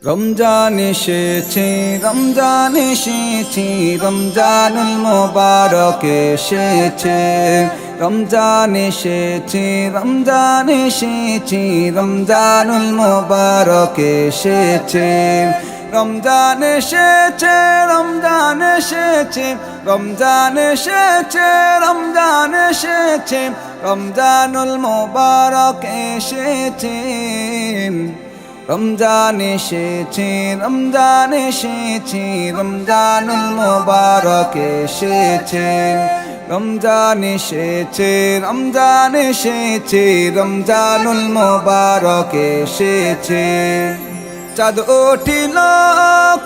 রমজান এসেছে, রমজান এসেছে, রমজানুল মোবারক এসেছে। রমজান এসেছে, রমজান এসেছে, রমজানুল মোবারক এসেছে। রমজান এসেছে, রমজান এসেছে, রমজান এসেছে, রমজান এসেছে, রমজানুল মোবারক এসেছে। রমজান এসেছে, রমজান এসেছে, রমজানুল মোবারক এসেছে। রমজান এসেছে, রমজান এসেছে, রমজানুল মোবারক এসেছে। চাঁদ উঠিল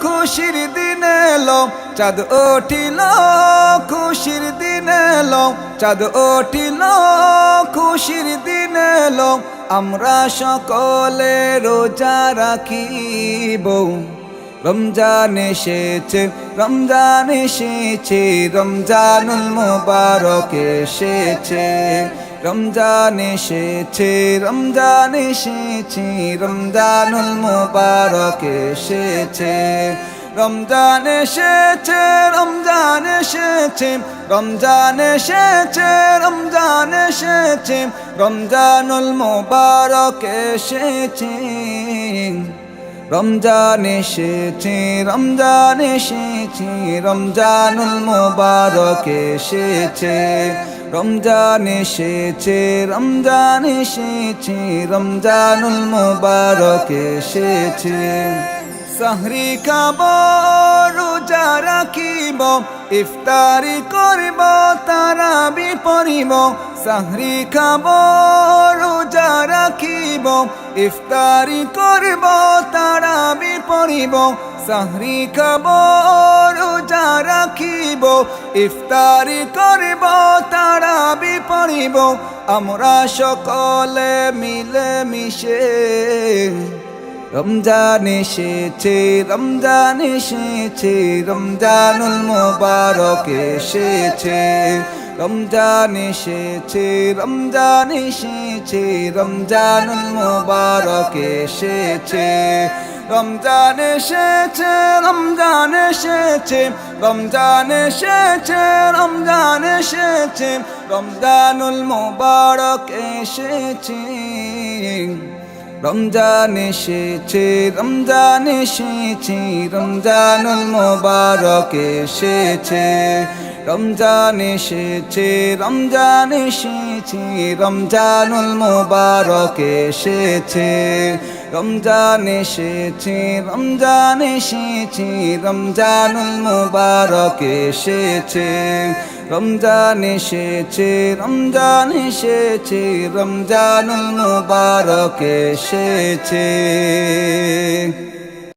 খুশির দিন এলো, চাঁদ উঠিল খুশির দিন এলো, চাঁদ উঠিল খুশির দিন এলো। আমরা সকলে রোজা রাখিব। রমজান এসেছে, রমজান এসেছে, রমজানুল মোবারক এসেছে। রমজান এসেছে, রমজান এসেছে, রমজানুল মোবারক এসেছে। রমজান এসেছে, রমজান এসেছে, রমজান এসেছে, রমজান এসেছে, রমজানুল মোবারক এসেছে। রমজান এসেছে, রমজান এসেছে, রমজানুল মোবারক এসেছে। রমজান এসেছে, রমজান এসেছে, রমজানুল মোবারক এসেছে। সাহরি খাব, রোজা রাখিব, ইফতারি করিব, তারাবি পড়িব। সাহরি খাব, রোজা রাখিব, ইফতারি করিব, তারাবি পড়িব। সাহরি খাব, রোজা রাখিব, ইফতারি করিব, তারাবি পড়িব। আমরা সকলে মিলে মিশে। রমজান এসেছে, রমজান এসেছে, রমজানুল মোবারক এসেছে। রমজান এসেছে, রমজান এসেছে, রমজানুল মোবারক এসেছে। রমজান এসেছে, রমজান এসেছে, রমজান এসেছে, রমজান এসেছে, রমজানুল মোবারক এসেছে। রমজান এসেছে, রমজান এসেছে, রমজানুল মোবারক এসেছে। রমজান এসেছে, রমজান এসেছে, রমজানুল মোবারক এসেছে। রমজান এসেছে, রমজান এসেছে, রমজানুল মোবারক এসেছে। রমজান এসেছে, রমজান এসেছে, রমজানুল মোবারক এসেছে।